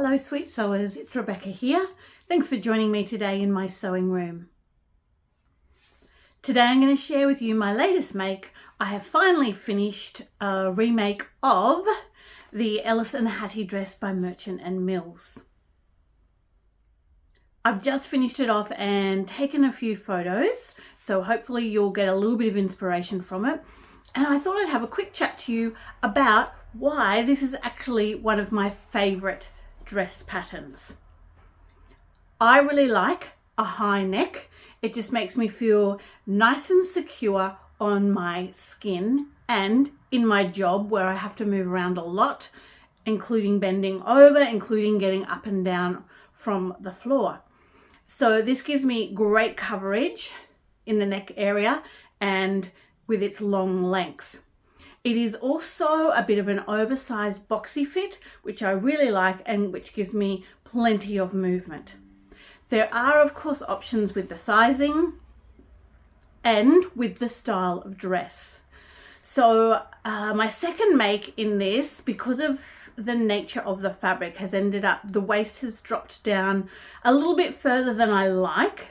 Hello sweet sewers, it's Rebecca here. Thanks for joining me today in my sewing room. Today I'm going to share with you my latest make. I have finally finished a remake of the Ellis and Hattie dress by Merchant and Mills. I've just finished it off and taken a few photos, so hopefully you'll get a little bit of inspiration from it. And I thought I'd have a quick chat to you about why this is actually one of my favourite dress patterns. I really like a high neck. It just makes me feel nice and secure on my skin and in my job where I have to move around a lot, including bending over, including getting up and down from the floor. So this gives me great coverage in the neck area and with its long length. It is also a bit of an oversized boxy fit, which I really like and which gives me plenty of movement. There are, of course, options with the sizing and with the style of dress. So my second make in this, because of the nature of the fabric, has ended up, the waist has dropped down a little bit further than I like,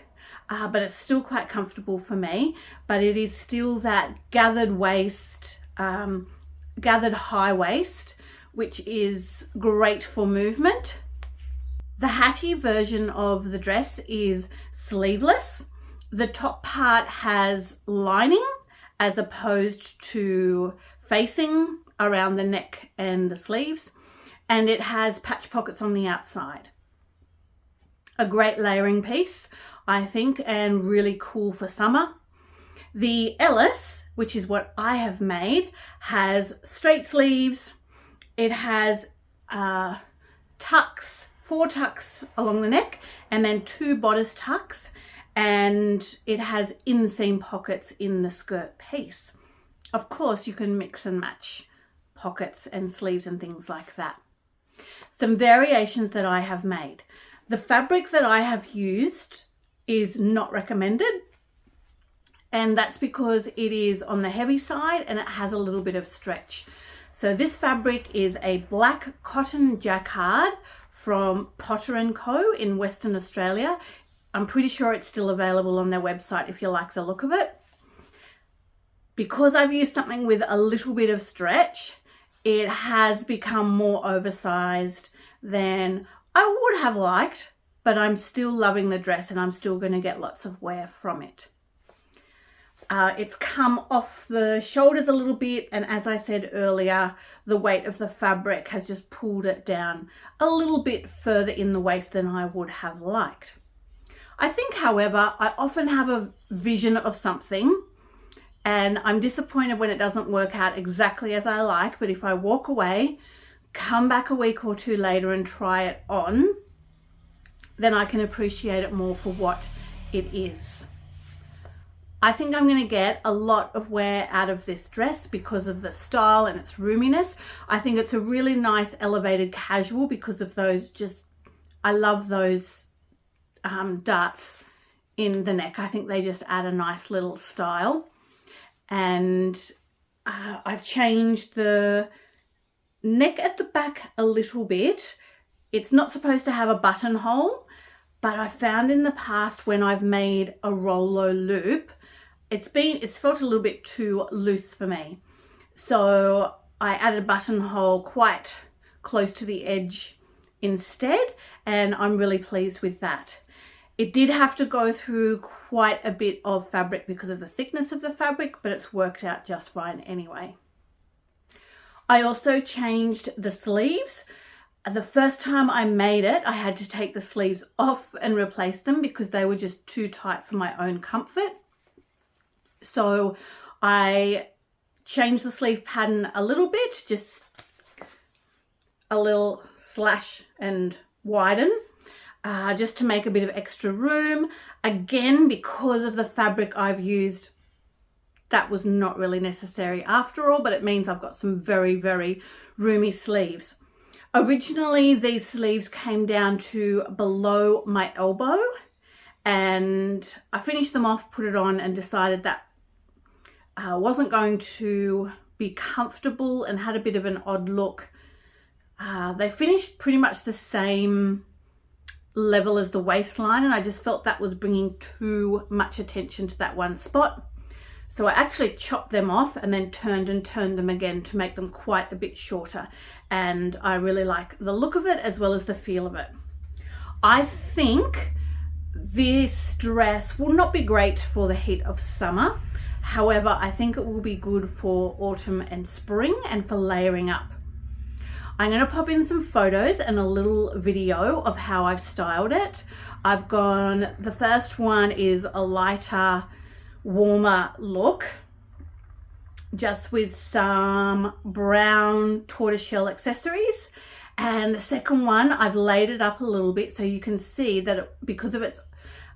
but it's still quite comfortable for me. But it is still that gathered waist, gathered high waist, which is great for movement. The Hattie version of the dress is sleeveless. The top part has lining as opposed to facing around the neck and the sleeves, and it has patch pockets on the outside. A great layering piece, I think, and really cool for summer. The Ellis, which is what I have made, has straight sleeves. It has tucks, 4 tucks along the neck and then 2 bodice tucks, and it has inseam pockets in the skirt piece. Of course, you can mix and match pockets and sleeves and things like that. Some variations that I have made. The fabric that I have used is not recommended, and that's because it is on the heavy side and it has a little bit of stretch. So this fabric is a black cotton jacquard from Potter & Co. in Western Australia. I'm pretty sure it's still available on their website if you like the look of it. Because I've used something with a little bit of stretch, it has become more oversized than I would have liked, but I'm still loving the dress and I'm still going to get lots of wear from it. It's come off the shoulders a little bit, and as I said earlier, the weight of the fabric has just pulled it down a little bit further in the waist than I would have liked. I think, however, I often have a vision of something and I'm disappointed when it doesn't work out exactly as I like, but if I walk away, come back a week or two later and try it on, then I can appreciate it more for what it is. I think I'm going to get a lot of wear out of this dress because of the style and its roominess. I think it's a really nice elevated casual because of those I love those darts in the neck. I think they just add a nice little style. And I've changed the neck at the back a little bit. It's not supposed to have a buttonhole, but I found in the past when I've made a Rollo loop, it's felt a little bit too loose for me. So I added a buttonhole quite close to the edge instead, and I'm really pleased with that. It did have to go through quite a bit of fabric because of the thickness of the fabric, but it's worked out just fine anyway. I also changed the sleeves. The first time I made it, I had to take the sleeves off and replace them because they were just too tight for my own comfort. So I changed the sleeve pattern a little bit, just a little slash and widen, just to make a bit of extra room. Again, because of the fabric I've used, that was not really necessary after all, but it means I've got some very, very roomy sleeves. Originally, these sleeves came down to below my elbow, and I finished them off, put it on, and decided that I wasn't going to be comfortable and had a bit of an odd look They finished pretty much the same level as the waistline, and I just felt that was bringing too much attention to that one spot. So I actually chopped them off and then turned them again to make them quite a bit shorter. And I really like the look of it as well as the feel of it. I think this dress will not be great for the heat of summer. However, I think it will be good for autumn and spring and for layering up. I'm going to pop in some photos and a little video of how I've styled it. The first one is a lighter, warmer look, just with some brown tortoiseshell accessories. And the second one, I've laid it up a little bit so you can see that because of its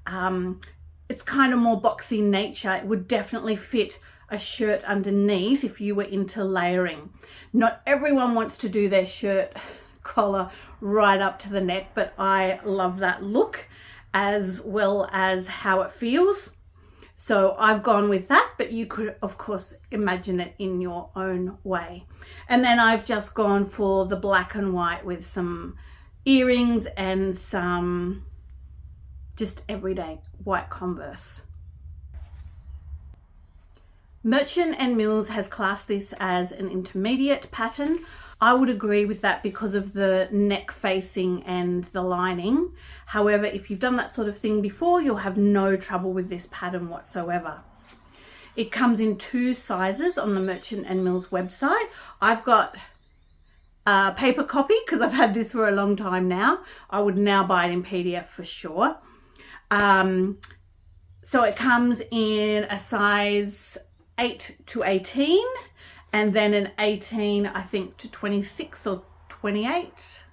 kind of more boxy nature, it would definitely fit a shirt underneath if you were into layering. Not everyone wants to do their shirt collar right up to the neck, but I love that look as well as how it feels. So I've gone with that, but you could of course imagine it in your own way. And then I've just gone for the black and white with some earrings and some just everyday white Converse. Merchant & Mills has classed this as an intermediate pattern. I would agree with that because of the neck facing and the lining. However, if you've done that sort of thing before, you'll have no trouble with this pattern whatsoever. It comes in 2 sizes on the Merchant & Mills website. I've got a paper copy because I've had this for a long time now. I would now buy it in PDF for sure. So it comes in a size 8 to 18 and then an 18 I think to 26 or 28.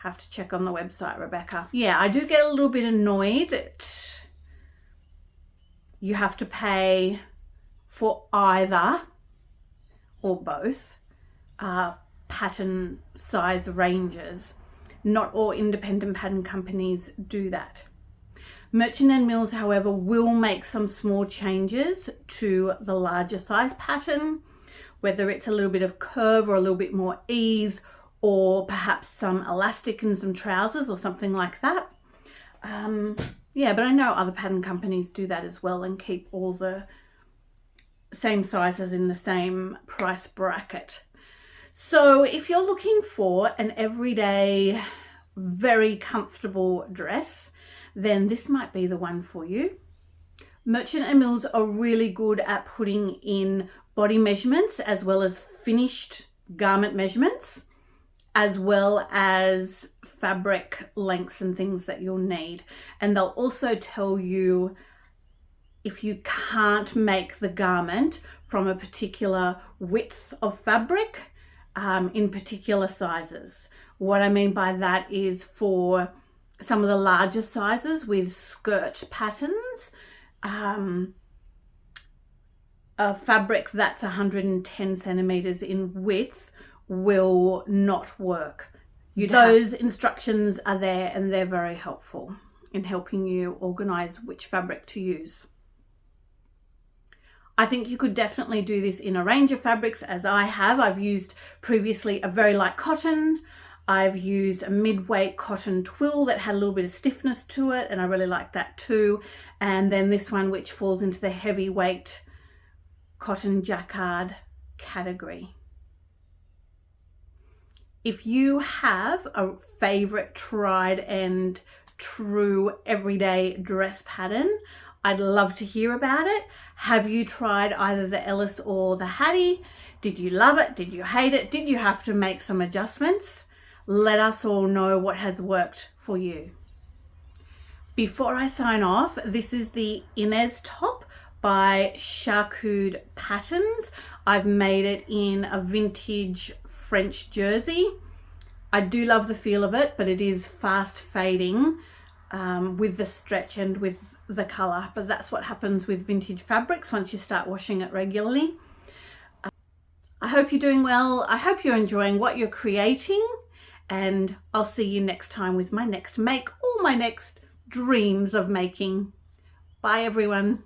Have to check on the website, Rebecca. Yeah, I do get a little bit annoyed that you have to pay for either or both pattern size ranges. Not all independent pattern companies do that. Merchant & Mills, however, will make some small changes to the larger size pattern, whether it's a little bit of curve or a little bit more ease, or perhaps some elastic in some trousers or something like that. Yeah, but I know other pattern companies do that as well and keep all the same sizes in the same price bracket. So if you're looking for an everyday, very comfortable dress, then this might be the one for you. Merchant & Mills are really good at putting in body measurements as well as finished garment measurements, as well as fabric lengths and things that you'll need. And they'll also tell you if you can't make the garment from a particular width of fabric in particular sizes. What I mean by that is for some of the larger sizes with skirt patterns, a fabric that's 110 centimeters in width will not work. Those instructions are there and they're very helpful in helping you organize which fabric to use. I think you could definitely do this in a range of fabrics, as I have. I've used previously a very light cotton. I've used a mid-weight cotton twill that had a little bit of stiffness to it, and I really like that too. And then this one, which falls into the heavyweight cotton jacquard category. If you have a favorite tried and true everyday dress pattern, I'd love to hear about it. Have you tried either the Ellis or the Hattie? Did you love it? Did you hate it? Did you have to make some adjustments? Let us all know what has worked for you. Before I sign off, this is the Inez top by Charcoude Patterns. I've made it in a vintage French jersey. I do love the feel of it, but it is fast fading with the stretch and with the color. But that's what happens with vintage fabrics once you start washing it regularly. I hope you're doing well. I hope you're enjoying what you're creating. And I'll see you next time with my next make or my next dreams of making. Bye everyone.